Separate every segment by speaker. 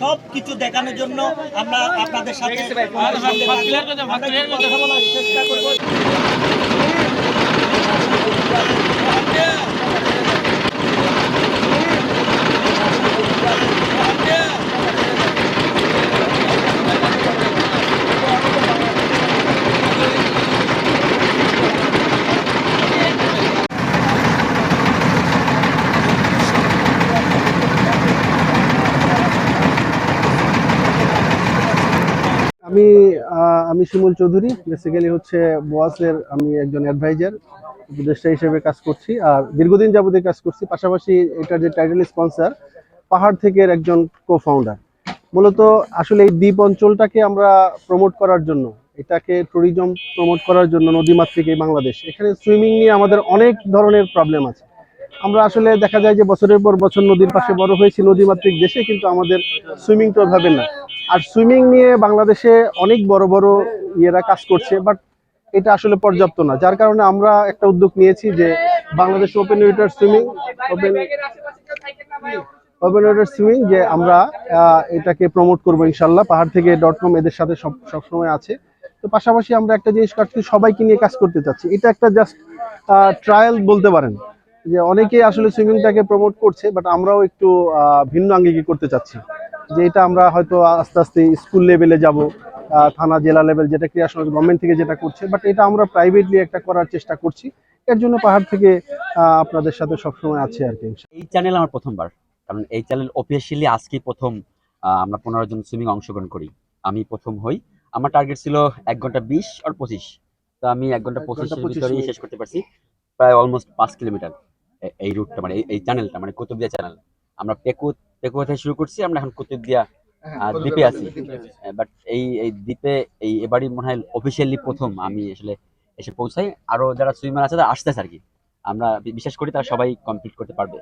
Speaker 1: সব কিছু দেখানোর জন্য আমরা আপনাদের সাথে কথা বলার চেষ্টা করব।
Speaker 2: আমি আমি শিমুল চৌধুরী, বেসিক্যালি হচ্ছে বোয়াসের আমি একজন অ্যাডভাইজার, উপদেষ্টা হিসেবে কাজ করছি আর দীর্ঘদিন যাবতীয় কাজ করছি। পাশাপাশি এটার যে টাইটেল স্পন্সর পাহাড় থেকে একজন কো ফাউন্ডার। মূলত আসলে এই দ্বীপ অঞ্চলটাকে আমরা প্রমোট করার জন্য, এটাকে ট্যুরিজম প্রমোট করার জন্য নদীমাতৃক এই বাংলাদেশ, এখানে সুইমিং নিয়ে আমাদের অনেক ধরনের প্রবলেম আছে। আমরা আসলে দেখা যায় যে বছরের পর বছর নদীর পাশে বড় হয়েছি, নদীমাতৃক দেশে, কিন্তু আমাদের সুইমিংটা ওইভাবে না। আর সুইমিং নিয়ে বাংলাদেশে অনেক বড় বড় ইয়েরা কাজ করছে, বাট এটা আসলে পর্যাপ্ত না। যার কারণে আমরা একটা উদ্যোগ নিয়েছি যে Bangladesh open water swimming open water swimming যে আমরা এটাকে প্রমোট করবো ইনশাল্লাহ। পাহাড় থেকে .com এদের সাথে সবসময় আছে। তো পাশাপাশি আমরা একটা জিনিস কাটছি, সবাইকে নিয়ে কাজ করতে চাচ্ছি। এটা একটা জাস্ট ট্রায়াল বলতে পারেন, যে অনেকেই আসলে সুইমিংটাকে প্রমোট করছে, বাট আমরাও একটু ভিন্ন আঙ্গিকে করতে চাচ্ছি। যে এটা আমরা হয়তো আস্তে আস্তে স্কুল লেভেলে যাব, থানা জেলা লেভেল, যেটা ক্রীড়া সমাজ গভর্নমেন্ট থেকে যেটা করছে, বাট এটা আমরা প্রাইভেটলি একটা করার চেষ্টা করছি। এর জন্য পাহাড় থেকে আপনাদের সাথে সবসময় আছে আর কি।
Speaker 3: এই চ্যানেল আমার প্রথমবার, কারণ এই চ্যানেল অফিসিয়ালি আজকেই প্রথম আমরা 15 জন সুইমিং অংশগ্রহণ করি। আমি প্রথম হই। আমার টার্গেট ছিল 1 ঘন্টা 20 আর 25। তো আমি 1 ঘন্টা 25 এর ভিতরেই শেষ করতে পারছি, প্রায় অলমোস্ট 5 কিলোমিটার। এই রুটটা মানে এই চ্যানেলটা মানে কুতুবদিয়া চ্যানেল। আমরা পেকুয়া থেকে শুরু করছি, আমরা এখন কুতুবদিয়া দ্বীপে আছি। বাট এই দ্বীপে এবারই মনে হয় অফিসিয়ালি প্রথম আমি আসলে এসে পৌঁছাই। আরো যারা সুইমার আছে তারা আসতেছে আর কি। আমরা বিশ্বাস করি তারা সবাই কমপ্লিট করতে পারবে।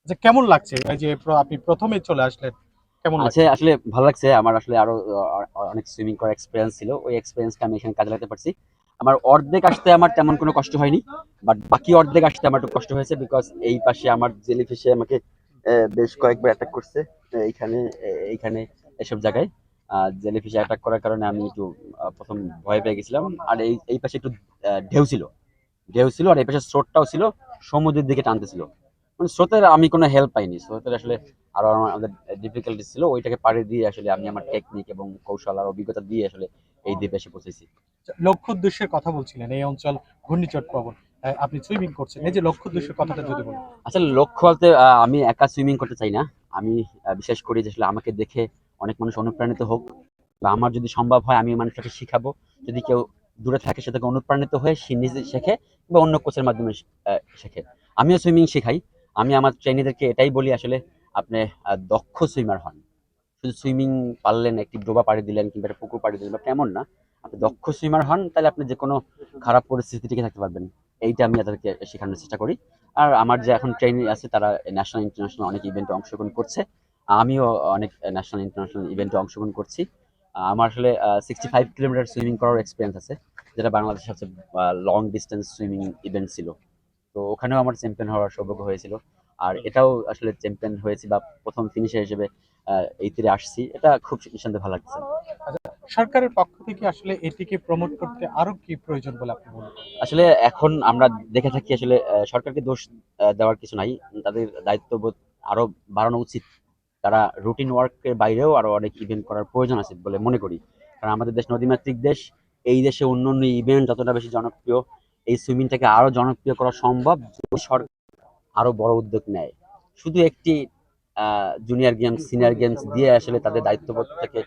Speaker 4: আচ্ছা, কেমন লাগছে এই যে আপনি প্রথমে চলে আসলেন, কেমন লাগছে?
Speaker 3: আসলে ভালো লাগছে। আমার আসলে আরো অনেক সুইমিং করার এক্সপিরিয়েন্স ছিল, ওই এক্সপিরিয়েন্সটা আমি এখানে কাজে লাগাতে পারছি। আমার অর্ধেক আসতে আমার তেমন কোনো কষ্ট হয়নি, বাট বাকি অর্ধেক আসতে আমার একটু কষ্ট হয়েছে, বিকজ এই পাশে আমার জেলিফিশে আমাকে বেশ কয়েকবার অ্যাটাক করছে। এইখানে এইখানে এসব জায়গায় জেলিফিশে অ্যাটাক করার কারণে আমি একটু প্রথম ভয় পেয়ে গেছিলাম। আর এই পাশে একটু ঢেউ ছিল আর এই পাশে স্রোতটাও ছিল, সমুদ্রের দিকে টানতেছিল। মানে স্রোতের আমি কোনো হেল্প পাইনি। স্রোতের আসলে আরো আমাদের ডিফিকাল্টি ছিল, ওইটাকে পাড়ি দিয়ে আসলে আমি আমার টেকনিক এবং কৌশল আর অভিজ্ঞতা দিয়ে আসলে এই দ্বীপে এসে পৌঁছেছি।
Speaker 4: লক্ষ্য উদ্দেশ্যের কথা বলছিলেন, এই অঞ্চল ঘূর্ণিঝড় প্রবণ, আপনি সুইমিং করছেন, এই যে লক্ষ্য উদ্দেশ্যের কথাটা যদি বলেন।
Speaker 3: আসলে লক্ষ্য বলতে আমি একা সুইমিং করতে চাই না। আমি বিশ্বাস করি যে আসলে আমাকে দেখে অনেক মানুষ অনুপ্রাণিত হোক, বা আমার যদি সম্ভব হয় আমি মানুষটাকে শিখাবো। যদি কেউ দূরে থাকে সে তাকে অনুপ্রাণিত হয়ে সে নিজে শেখে বা অন্য কোচের মাধ্যমে শেখে। আমিও সুইমিং শেখাই। আমি আমার ট্রেনিদেরকে এটাই বলি, আসলে আপনি দক্ষ সুইমার হন। শুধু সুইমিং পারলেন, একটি ডোবা পাড়ি দিলেন কিংবা একটা পুকুর পাড়ি দিলেন বা কেমন না, আপনি দক্ষ সুইমার হন, তাহলে আপনি যে কোনো খারাপ পরিস্থিতি টিকে থাকতে পারবেন। এইটা আমি তাদেরকে শেখানোর চেষ্টা করি। আর আমার যে এখন ট্রেনিং আছে তারা ন্যাশনাল ইন্টারন্যাশনাল অনেক ইভেন্টে অংশগ্রহণ করছে। আমিও অনেক ন্যাশনাল ইন্টারন্যাশনাল ইভেন্টে অংশগ্রহণ করছি। আমার আসলে 65 কিলোমিটার সুইমিং করার এক্সপিরিয়েন্স আছে, যেটা বাংলাদেশের সবচেয়ে লং ডিস্টেন্স সুইমিং ইভেন্ট ছিল। তো ওখানেও আমার চ্যাম্পিয়ন হওয়ার সৌভাগ্য হয়েছিল। আর এটাও আসলে চ্যাম্পিয়ন হয়েছি বা প্রথম ফিনিশার হিসেবে এই তীরে আসছি। এটা খুব নিঃসন্দেহে ভালো লাগছে।
Speaker 4: সরকারের পক্ষ থেকে আসলে এটিকে প্রমোট করতে আরো কি প্রয়োজন বলে আপনি মনে করেন?
Speaker 3: আসলে এখন আমরা দেখে থাকি আসলে সরকারকে দোষ দেওয়ার কিছু নাই। তাদের দায়িত্ববোধ আরো বাড়ানো উচিত। তারা রুটিন ওয়ার্কের বাইরেও আরো অনেক ইভেন্ট করার প্রয়োজন আছে বলে মনে করি। কারণ আমাদের দেশ নদীমাতৃক দেশ। এই দেশে অন্যান্য ইভেন্ট যতটা বেশি জনপ্রিয়, এই সুইমিংটাকে আরো জনপ্রিয় করা সম্ভব যদি সরকার আরো বড় উদ্যোগ নেয়। শুধু একটি জুনিয়র গেমস, সিনিয়র গেমস দিয়ে আসলে তাদের দায়িত্ববোধ থেকে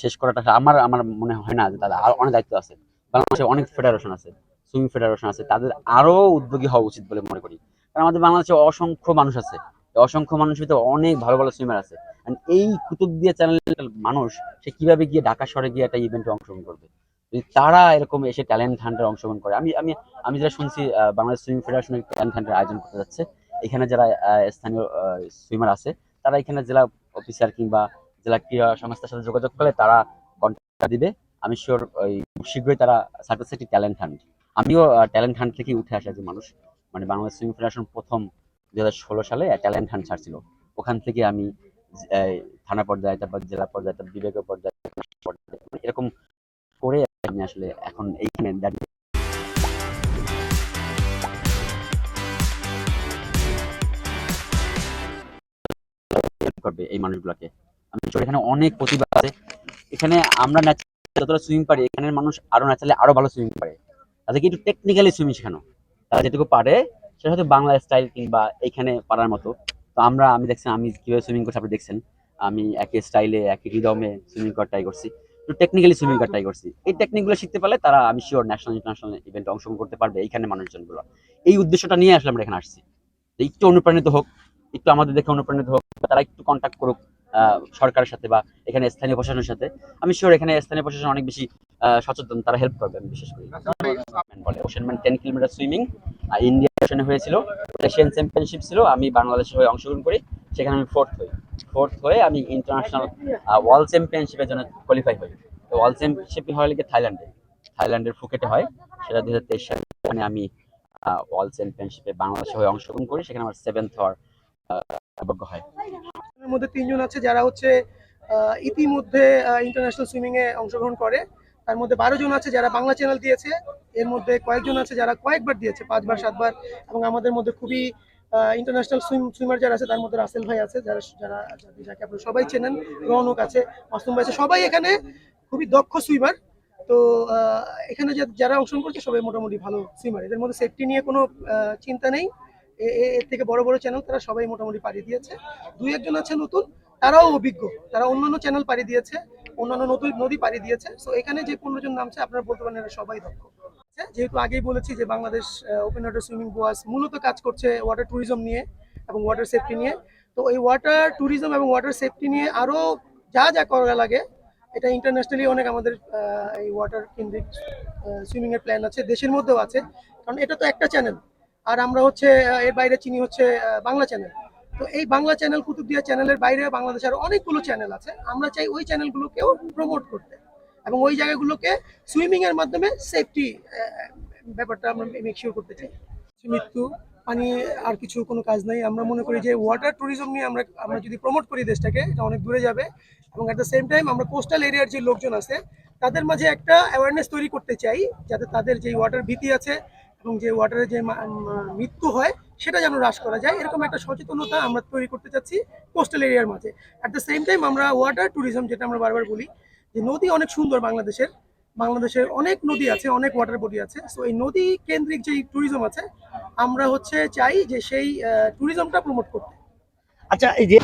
Speaker 3: শেষ করাটা আমার আমার মনে হয় না যে তাদের আরো অনেক দায়িত্ব আছে। বাংলাদেশে অনেক ফেডারেশন আছে, সুইমিং ফেডারেশন আছে, তাদের আরো উদ্যোগী হওয়া উচিত বলে মনে করি। কারণ আমাদের বাংলাদেশে অসংখ্য মানুষ আছে, এই অসংখ্য মানুষের ভিতরে অনেক ভালো ভালো সুইমার আছে। এই কুতুবদিয়া চ্যানেলের মানুষ সে কিভাবে গিয়ে ঢাকা শহরে গিয়ে একটা ইভেন্টে অংশগ্রহণ করবে যদি তারা এরকম এসে ট্যালেন্ট হান্টে অংশগ্রহণ করে। আমি আমি আমি যেটা শুনছি, বাংলাদেশ সুইমিং ফেডারেশন ট্যালেন্ট হান্টের আয়োজন করতে যাচ্ছে। এখানে যারা স্থানীয় সুইমার আছে তারা এখানে জেলা অফিসার কিংবা জেলা ক্রীড়া সংস্থার সাথে যোগাযোগ করলে তারা কন্ট্যাক্ট দিবে। আমি শিওর ওই খুব শীঘ্রই তারা সাকসেস একটি ট্যালেন্ট হান্ট। আমিও ট্যালেন্ট হান্ট থেকে উঠে আসা একজন মানুষ। মানে বাংলাদেশ সুইমিং ফেডারেশন প্রথম 2016 সালে ট্যালেন্ট হান্ট ছাড়ছিল, ওখান থেকে আমি থানা পর্যায়ে, তারপর জেলা পর্যায়ে, তারপর বিভাগীয় পর্যায়ে, মানে এরকম করে আমি আসলে এখন এইখানে দাঁড়িয়ে help করবে এই মানুষগুলোকে। আমি sure এখানে অনেক প্রতিভা আছে। এখানে আমরা যতটা সুইমিং পারি, এখানের মানুষ আরো ন্যাচারালি আরো ভালো সুইমিং পারে। তাদেরকে একটু টেকনিক্যালি সুইমিং শেখানো, তারা যেটুকু পারে সেটা হয়তো বাংলা স্টাইল কিংবা এখানে পারার মতো। তো আমি দেখছেন আমি কিভাবে সুইমিং করছি, আপনি দেখছেন আমি একই স্টাইলে একই রিদমে সুইমিং করার ট্রাই করছি, একটু টেকনিক্যালি সুইমিং করার ট্রাই করছি। এই টেকনিকগুলো শিখতে পারলে তারা আমি শিওর ন্যাশনাল ইন্টারন্যাশনাল ইভেন্টে অংশগ্রহণ করতে পারবে এইখানে মানুষজনগুলো। এই উদ্দেশ্যটা নিয়ে আসলে আমরা এখানে আসছি, যে একটু অনুপ্রাণিত হোক, একটু আমাদের দেখে অনুপ্রাণিত হোক, বা তারা একটু কন্ট্যাক্ট করুক সরকারের সাথে বা এখানে স্থানীয় প্রশাসনের সাথে। আমি শিওর এখানে স্থানীয় প্রশাসন অনেক বেশি সচেতন, তারা হেল্প করবে আমি বিশেষ করি। বলে ওশেনম্যান 10 কিলোমিটার সুইমিং ইন্ডিয়া ওশেনে হয়েছিল, এশিয়ান চ্যাম্পিয়নশিপ ছিল, আমি বাংলাদেশের হয়ে অংশগ্রহণ করি, সেখানে আমি ফোর্থ হয়ে আমি ইন্টারন্যাশনাল ওয়ার্ল্ড চ্যাম্পিয়নশিপের জন্য কোয়ালিফাই হই। তো ওয়ার্ল্ড চ্যাম্পিয়নশিপ হয় লিগে থাইল্যান্ডের ফুকেটে হয়, সেটা 2023 সালে। সেখানে আমি ওয়ার্ল্ড চ্যাম্পিয়নশিপে বাংলাদেশের হয়ে অংশগ্রহণ করি, সেখানে আমার 7th হওয়ার সৌভাগ্য হয়।
Speaker 5: এর মধ্যে 3 জন আছে যারা হচ্ছে ইতিমধ্যে ইন্টারন্যাশনাল সুইমিং এ অংশগ্রহণ করে। তার মধ্যে 12 জন আছে যারা বাংলা চ্যানেল দিয়েছে। এর মধ্যে কয়েকজন আছে যারা কয়েকবার দিয়েছে, 5 বার 7 বার। এবং আমাদের মধ্যে খুবই ইন্টারন্যাশনাল সুইমার যারা আছে, তার মধ্যে রাসেল ভাই আছে, যাকে আপনারা সবাই চেনেন, রৌনক আছে, মাসুম ভাই আছে, সবাই এখানে খুবই দক্ষ সুইমার। তো এখানে যারা অংশগ্রহণ করছে সবাই মোটামুটি ভালো সুইমার। এদের মধ্যে সেফটি নিয়ে কোনো চিন্তা নেই। এর থেকে বড় বড় চ্যানেল তারা সবাই মোটামুটি পাড়ি দিয়েছে। 2-1 জন আছে নতুন, তারাও অভিজ্ঞ, তারা অন্যান্য চ্যানেল পাড়ি দিয়েছে, অন্যান্য নদী পাড়ি দিয়েছে। সো এখানে যে 15 জন নামছে আপনারা বলতে পারেন এরা সবাই দক্ষ। যেহেতু আগেই বলেছি যে বাংলাদেশ ওপেন ওয়াটার সুইমিং বোয়াস মূলত কাজ করছে ওয়াটার ট্যুরিজম নিয়ে এবং ওয়াটার সেফটি নিয়ে। তো এই ওয়াটার ট্যুরিজম এবং ওয়াটার সেফটি নিয়ে আরো যা যা করা লাগে, এটা ইন্টারন্যাশনালি অনেক আমাদের এই ওয়াটার কেন্দ্রিক সুইমিং এর প্ল্যান আছে, দেশের মধ্যেও আছে। কারণ এটা তো একটা চ্যানেল, আর আমরা হচ্ছে এর বাইরে চিনি হচ্ছে বাংলা চ্যানেল। তো এই বাংলা চ্যানেল, কুতুবদিয়া চ্যানেলের বাইরে বাংলাদেশে আরো অনেকগুলো চ্যানেল আছে। আমরা চাই ওই চ্যানেলগুলোকেও প্রমোট করতে এবং ওই জায়গাগুলোকে সুইমিং এর মাধ্যমে সেফটি ব্যাপারটা আমরা মেক শিওর করতে চাই। মৃত্যু, পানি আর কিছু কোনো কাজ নাই। আমরা মনে করি যে ওয়াটার ট্যুরিজম নিয়ে আমরা যদি প্রমোট করি দেশটাকে, এটা অনেক দূরে যাবে। এবং অ্যাট দ্য সেম টাইম আমরা কোস্টাল এরিয়ার যে লোকজন আছে তাদের মাঝে একটা অ্যাওয়ারনেস তৈরি করতে চাই, যাতে তাদের যে ওয়াটার ভীতি আছে এবং যে ওয়াটারে যে মৃত্যু হয় সেটা যেন হ্রাস করা যায়, এরকম একটা সচেতনতা আমরা তৈরি করতে চাচ্ছি কোস্টাল এরিয়ার মাঝে। অ্যাট দ্য সেম টাইম আমরা ওয়াটার ট্যুরিজম, যেটা আমরা বারবার বলি যে নদী অনেক সুন্দর, বাংলাদেশের অনেক নদী আছে, অনেক ওয়াটার বডি আছে। সো এই নদী কেন্দ্রিক যে ট্যুরিজম আছে, আমরা হচ্ছে চাই যে সেই ট্যুরিজমটা প্রমোট করতে।
Speaker 1: আচ্ছা, এই যে